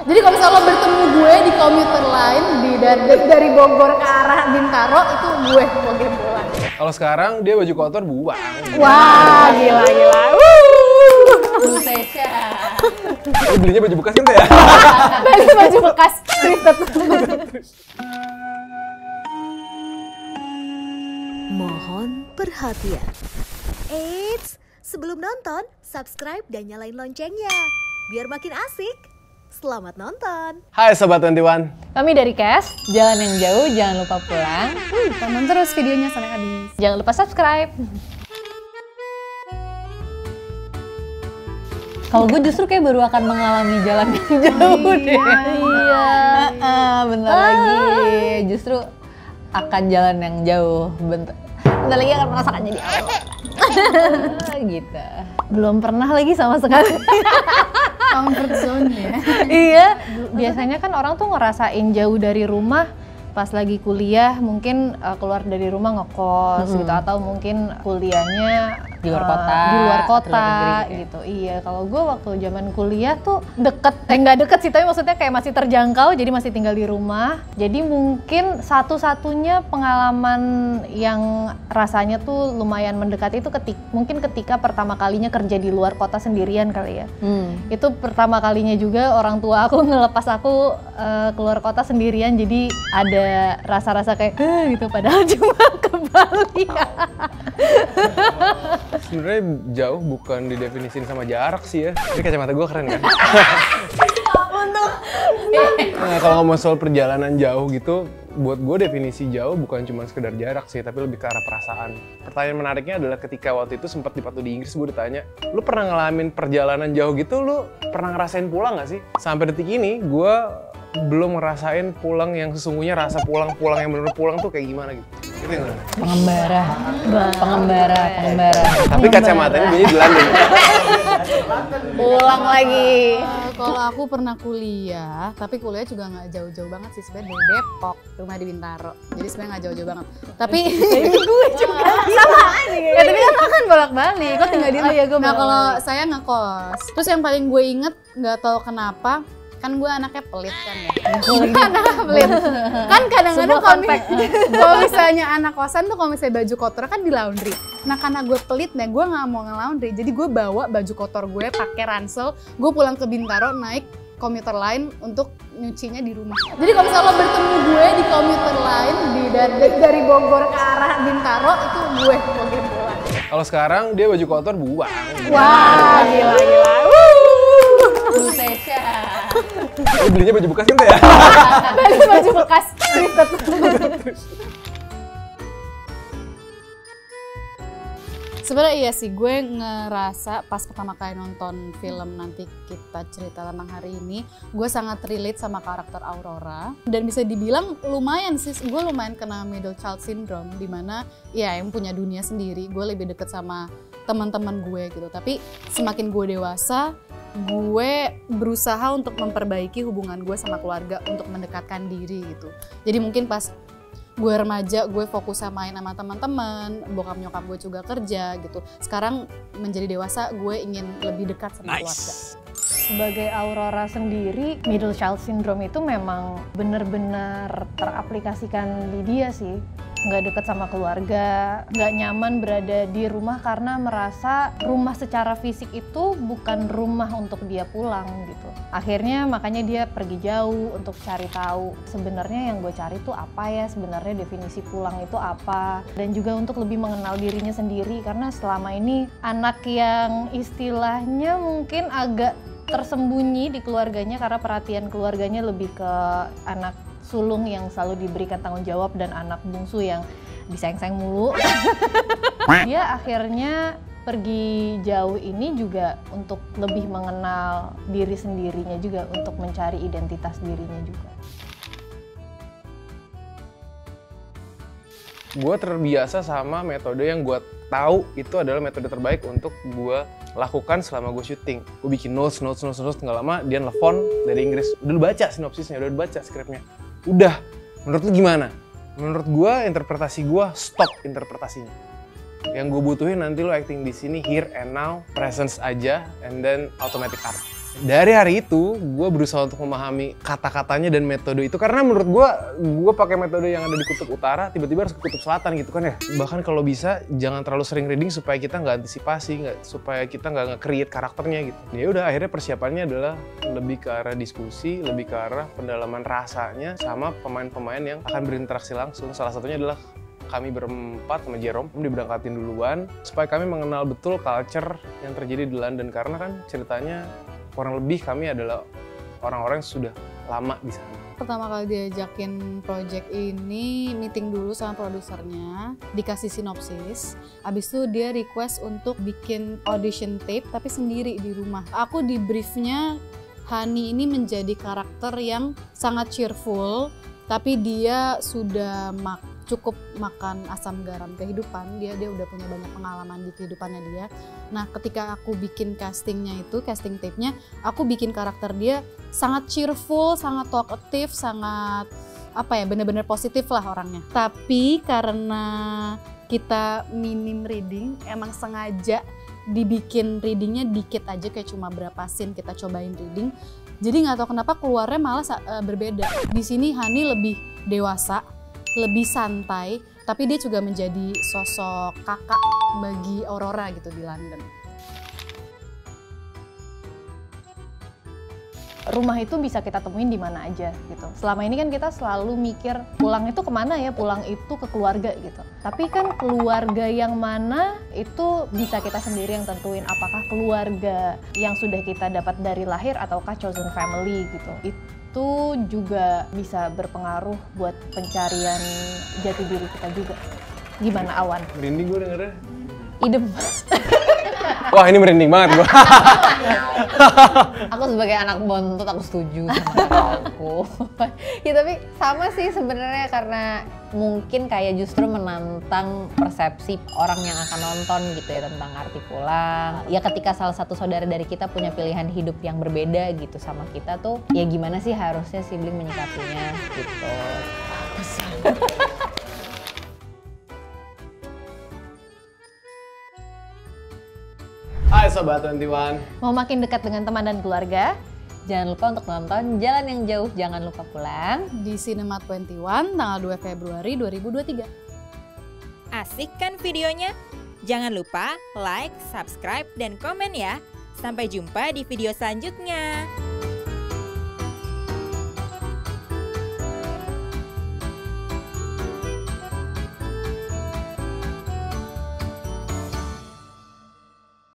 Jadi kalau misalnya lo bertemu gue di komuter lain dari Bogor ke arah Bintaro, itu gue gembolan. Kalau sekarang dia baju kotor buang. Wah, gila. Buset. Lu belinya baju bekas kan ya? Beli baju bekas thrifted. Mohon perhatian. Eits, sebelum nonton, subscribe dan nyalain loncengnya. Biar makin asik. Selamat nonton. Hai Sobat 21. Kami dari Cash, jalan yang jauh, jangan lupa pulang. Tonton terus videonya sampai habis. Jangan lupa subscribe. Kalau gue justru kayak baru akan mengalami jalan yang jauh deh. Iya. Bentar lagi. Justru akan jalan yang jauh. Bentar lagi akan merasakannya di awal. Gitu. Belum pernah lagi sama sekali. Comfort zone ya. Iya. Biasanya kan orang tuh ngerasain jauh dari rumah pas lagi kuliah, mungkin keluar dari rumah ngekos gitu, atau mungkin kuliahnya di luar kota, di luar atau kota luar negeri, gitu. Iya, kalau gue waktu zaman kuliah tuh deket, nggak deket sih, tapi maksudnya kayak masih terjangkau, jadi masih tinggal di rumah. Jadi mungkin satu-satunya pengalaman yang rasanya tuh lumayan mendekat itu mungkin ketika pertama kalinya kerja di luar kota sendirian kali ya. Itu pertama kalinya juga orang tua aku ngelepas aku keluar kota sendirian, jadi ada rasa-rasa kayak gitu, padahal cuma ke Bali. Sebenarnya jauh bukan didefinisin sama jarak sih ya. Ini kacamata gue keren kan? Nah, kalau ngomong soal perjalanan jauh gitu, buat gue definisi jauh bukan cuma sekedar jarak sih, tapi lebih ke arah perasaan. Pertanyaan menariknya adalah ketika waktu itu sempat dipatu di Inggris, gue ditanya, lu pernah ngalamin perjalanan jauh gitu, lu pernah ngerasain pulang gak sih? Sampai detik ini, gue belum ngerasain pulang yang sesungguhnya, rasa pulang yang bener pulang tuh kayak gimana gitu. Gitu yang mana? Pengembara. Tapi kacamatanya bunyi di London. Pulang lagi. Kalau aku pernah kuliah, tapi kuliah juga nggak jauh-jauh banget sih, sebenarnya dari Depok, rumah di Bintaro. Jadi sebenarnya nggak jauh-jauh banget. Tapi Gue juga sama aja. ya tapi kan lo kan bolak-balik, kok tinggal di rumah. Iya, gue Nah kalau bolak-balik. saya ngekos, terus yang paling gue inget nggak tahu kenapa, kan gue anaknya pelit kan ya. Anaknya pelit. Kan kadang-kadang kalau misalnya anak kosan tuh kalau misalnya baju kotor kan di laundry. Nah karena gue pelit nih, gue nggak mau nge-laundry. Jadi gue bawa baju kotor gue pakai ransel, gue pulang ke Bintaro naik komuter lain untuk nyucinya di rumah. Jadi kalau misalnya lo bertemu gue di komuter lain dari Bogor ke arah Bintaro, itu gue gembolan. Kalau sekarang dia baju kotor buang. Wah, gila. Buset. Lu belinya baju bekas kan ya? Beli baju bekas thrifted. Sebenarnya iya sih, gue ngerasa pas pertama kali nonton film Nanti Kita Cerita Tentang Hari Ini, gue sangat relate sama karakter Aurora. Dan bisa dibilang lumayan sih, gue lumayan kena middle child syndrome, dimana ya yang punya dunia sendiri, gue lebih deket sama teman-teman gue gitu. Tapi semakin gue dewasa, gue berusaha untuk memperbaiki hubungan gue sama keluarga untuk mendekatkan diri gitu. Jadi mungkin pas gue remaja, gue fokus sama main sama teman-teman, bokap nyokap gue juga kerja gitu. Sekarang menjadi dewasa, gue ingin lebih dekat sama keluarga. Sebagai Aurora sendiri, middle child syndrome itu memang benar-benar teraplikasikan di dia sih. Nggak dekat sama keluarga, nggak nyaman berada di rumah karena merasa rumah secara fisik itu bukan rumah untuk dia pulang gitu. Akhirnya makanya dia pergi jauh untuk cari tahu sebenarnya yang gue cari tuh apa ya, sebenarnya definisi pulang itu apa. Dan juga untuk lebih mengenal dirinya sendiri, karena selama ini anak yang istilahnya mungkin agak tersembunyi di keluarganya karena perhatian keluarganya lebih ke anak sulung yang selalu diberikan tanggung jawab dan anak bungsu yang disayang-sayang mulu. Dia akhirnya pergi jauh ini juga untuk lebih mengenal diri sendirinya juga, untuk mencari identitas dirinya juga. Gue terbiasa sama metode yang gue tahu itu adalah metode terbaik untuk gue lakukan selama gue syuting. Gue bikin notes, nggak lama dia nelfon dari Inggris. Udah lu baca sinopsisnya, udah lu baca skripnya. Udah, menurut lu gimana? Menurut gue, interpretasi gue stop interpretasinya. Yang gue butuhin nanti lu acting di sini here and now, presence aja, and then automatic art. Dari hari itu, gue berusaha untuk memahami kata-katanya dan metode itu. Karena menurut gue pakai metode yang ada di kutub utara, tiba-tiba harus ke kutub selatan gitu kan ya. Bahkan kalau bisa, jangan terlalu sering reading supaya kita nggak antisipasi, supaya kita nggak nge-create karakternya gitu. Ya udah, akhirnya persiapannya adalah lebih ke arah diskusi, lebih ke arah pendalaman rasanya sama pemain-pemain yang akan berinteraksi langsung. Salah satunya adalah kami berempat sama Jerome diberangkatin duluan supaya kami mengenal betul culture yang terjadi di London, karena kan ceritanya kurang lebih kami adalah orang-orang yang sudah lama di sana. Pertama kali diajakin project ini, meeting dulu sama produsernya, dikasih sinopsis. Abis itu dia request untuk bikin audition tape tapi sendiri di rumah. Aku di briefnya Hani ini menjadi karakter yang sangat cheerful, tapi dia sudah cukup makan asam garam kehidupan. Dia udah punya banyak pengalaman di kehidupannya dia. Nah, ketika aku bikin casting tape-nya, aku bikin karakter dia sangat cheerful, sangat talkative, sangat bener-bener positif lah orangnya. Tapi karena kita minim reading, emang sengaja dibikin readingnya dikit aja, kayak cuma berapa scene kita cobain reading. Jadi nggak tahu kenapa keluarnya malah berbeda. Di sini Hani lebih dewasa, lebih santai, tapi dia juga menjadi sosok kakak bagi Aurora gitu di London. Rumah itu bisa kita temuin di mana aja gitu. Selama ini kan kita selalu mikir pulang itu kemana ya, pulang itu ke keluarga gitu. Tapi kan keluarga yang mana itu bisa kita sendiri yang tentuin, apakah keluarga yang sudah kita dapat dari lahir ataukah chosen family gitu. Itu juga bisa berpengaruh buat pencarian jati diri kita juga. Gimana Awan? Merinding gue dengernya. Idem. Wah, ini merinding banget gue. Aku sebagai anak bontot aku setuju sama aku. Ya tapi sama sih sebenarnya, karena mungkin kayak justru menantang persepsi orang yang akan nonton gitu ya tentang arti pulang. Ya ketika salah satu saudara dari kita punya pilihan hidup yang berbeda gitu sama kita tuh, ya gimana sih harusnya sibling menyikapinya gitu. Hai Sobat 21. Mau makin dekat dengan teman dan keluarga? Jangan lupa untuk nonton Jalan yang Jauh, Jangan Lupa Pulang Di Cinema 21 tanggal 2 Februari 2023. Asik kan videonya? Jangan lupa like, subscribe, dan komen ya. Sampai jumpa di video selanjutnya.